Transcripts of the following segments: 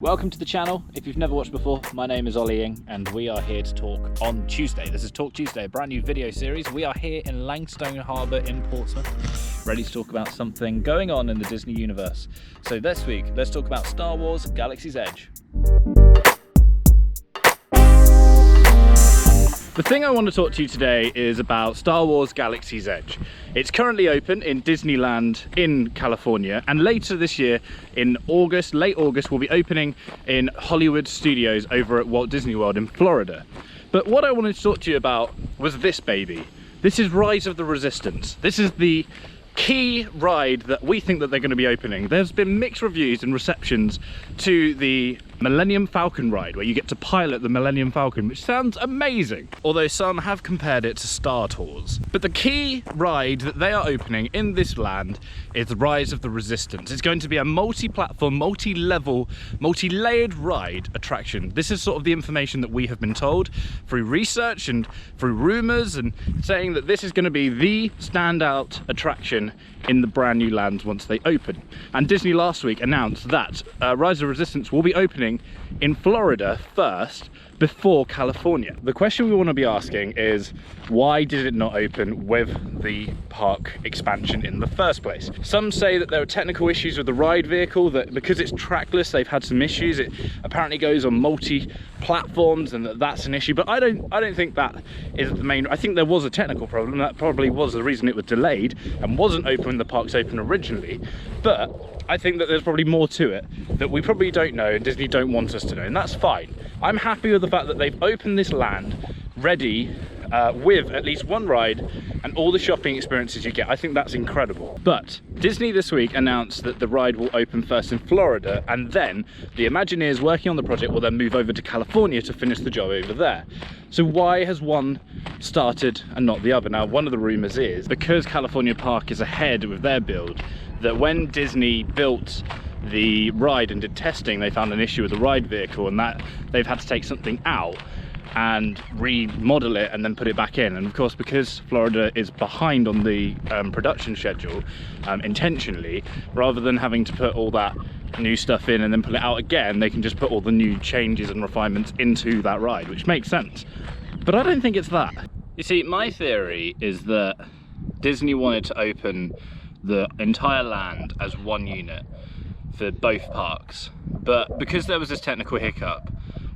Welcome to the channel. If you've never watched before, my name is Ollie Ing and we are here to talk on Tuesday. This is Talk Tuesday, a brand new video series. We are here in Langstone Harbour in Portsmouth, ready to talk about something going on in the Disney universe. So this week, let's talk about Star Wars Galaxy's Edge. The thing I want to talk to you today is about Star Wars Galaxy's Edge. It's currently open in Disneyland in California, and later this year in August, late August, we'll be opening in Hollywood Studios over at Walt Disney World in Florida. But what I wanted to talk to you about was this baby. This is Rise of the Resistance. This is the key ride that we think that they're going to be opening. There's been mixed reviews and receptions to the Millennium Falcon ride, where you get to pilot the Millennium Falcon, which sounds amazing, although some have compared it to Star Tours. But the key ride that they are opening in this land is the Rise of the Resistance. It's going to be a multi-platform, multi-level, multi-layered ride attraction. This is sort of the information that we have been told through research and through rumours, and saying that this is going to be the standout attraction in the brand new land once they open. And Disney last week announced that Rise of the Resistance will be opening in Florida first before California. The question we want to be asking is, why did it not open with the park expansion in the first place? Some say that there are technical issues with the ride vehicle, that because it's trackless they've had some issues. It apparently goes on multi-platforms and that's an issue, but I don't think that is the main. I think there was a technical problem. That probably was the reason it was delayed and wasn't open when the parks opened originally. But I think that there's probably more to it that we probably don't know and Disney don't want us to know, and that's fine. I'm happy with the fact that they've opened this land ready with at least one ride and all the shopping experiences you get. I think that's incredible. But Disney this week announced that the ride will open first in Florida, and then the Imagineers working on the project will then move over to California to finish the job over there. So why has one started and not the other? Now, one of the rumors is because California Park is ahead with their build, that when Disney built the ride and did testing, they found an issue with the ride vehicle, and that they've had to take something out and remodel it and then put it back in. And of course, because Florida is behind on the production schedule, intentionally, rather than having to put all that new stuff in and then pull it out again, they can just put all the new changes and refinements into that ride, which makes sense. But I don't think it's that. You see, my theory is that Disney wanted to open the entire land as one unit for both parks, but because there was this technical hiccup,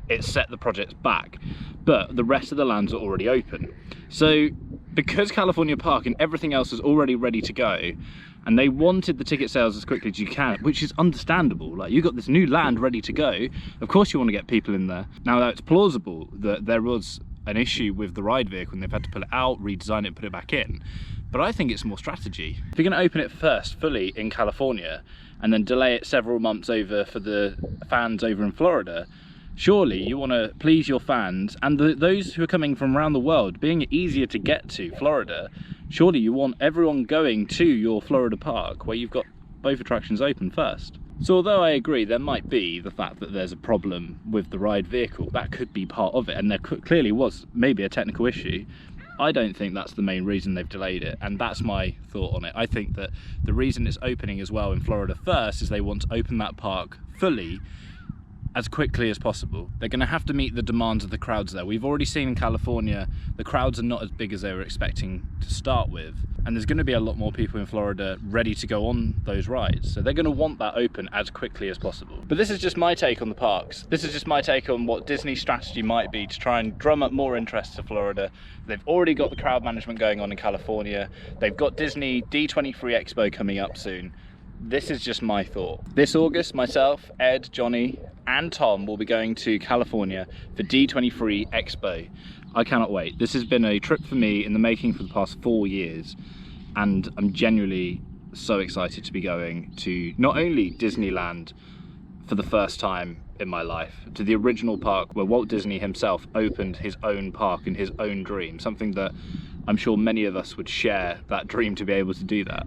it set the projects back. But the rest of the lands are already open. So because California Park and everything else was already ready to go, and they wanted the ticket sales as quickly as you can, which is understandable. Like, you got this new land ready to go, of course you want to get people in there. Now, it's plausible that there was an issue with the ride vehicle and they've had to pull it out, redesign it, put it back in. But I think it's more strategy. If you're going to open it first fully in California and then delay it several months over for the fans over in Florida, surely you want to please your fans and those who are coming from around the world, being easier to get to Florida. Surely you want everyone going to your Florida park where you've got both attractions open first. So although I agree there might be the fact that there's a problem with the ride vehicle, that could be part of it, and there clearly was maybe a technical issue, I don't think that's the main reason they've delayed it, and that's my thought on it. I think that the reason it's opening as well in Florida first is they want to open that park fully as quickly as possible. They're going to have to meet the demands of the crowds there. We've already seen in California the crowds are not as big as they were expecting to start with, and there's going to be a lot more people in Florida ready to go on those rides, so they're going to want that open as quickly as possible. But this is just my take on the parks. This is just my take on what Disney's strategy might be to try and drum up more interest to Florida. They've already got the crowd management going on in California. They've got Disney D23 Expo coming up soon. This is just my thought. This August, myself, Ed, Johnny, and Tom will be going to California for D23 Expo. I cannot wait. This has been a trip for me in the making for the past 4 years, and I'm genuinely so excited to be going to not only Disneyland for the first time in my life, to the original park where Walt Disney himself opened his own park in his own dream, something that I'm sure many of us would share that dream to be able to do that.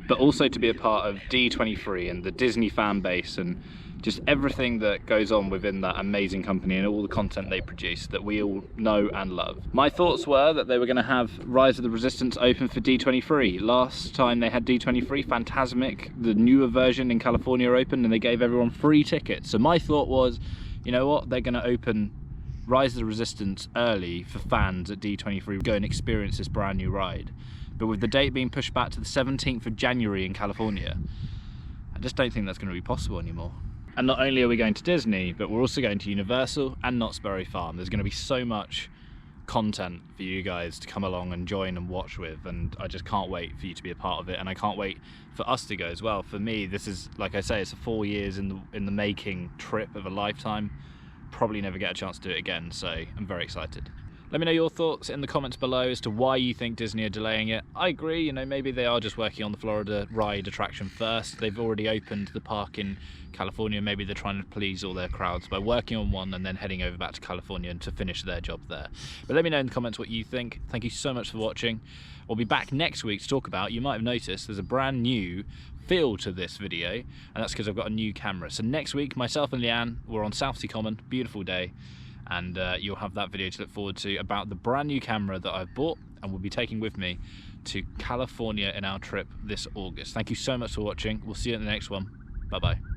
But also to be a part of D23 and the Disney fan base, and just everything that goes on within that amazing company and all the content they produce that we all know and love. My thoughts were that they were going to have Rise of the Resistance open for D23. Last time they had D23, Phantasmic, the newer version in California, opened, and they gave everyone free tickets. So my thought was, you know what, they're going to open Rise of the Resistance early for fans at D23, go and experience this brand new ride. But with the date being pushed back to the 17th of January in California, I just don't think that's going to be possible anymore. And not only are we going to Disney, but we're also going to Universal and Knott's Berry Farm. There's going to be so much content for you guys to come along and join and watch with, and I just can't wait for you to be a part of it, and I can't wait for us to go as well. For me, this is, like I say, it's a 4 years in the making trip of a lifetime. Probably never get a chance to do it again, so I'm very excited. Let me know your thoughts in the comments below as to why you think Disney are delaying it. I agree, you know, maybe they are just working on the Florida ride attraction first. They've already opened the park in California. Maybe they're trying to please all their crowds by working on one and then heading over back to California and to finish their job there. But let me know in the comments what you think. Thank you so much for watching. We'll be back next week to talk about, you might have noticed, there's a brand new feel to this video, and that's because I've got a new camera. So next week, myself and Leanne, we're on South Sea Common, beautiful day, and you'll have that video to look forward to about the brand new camera that I've bought and will be taking with me to California in our trip this August. Thank you so much for watching. We'll see you in the next one. Bye bye.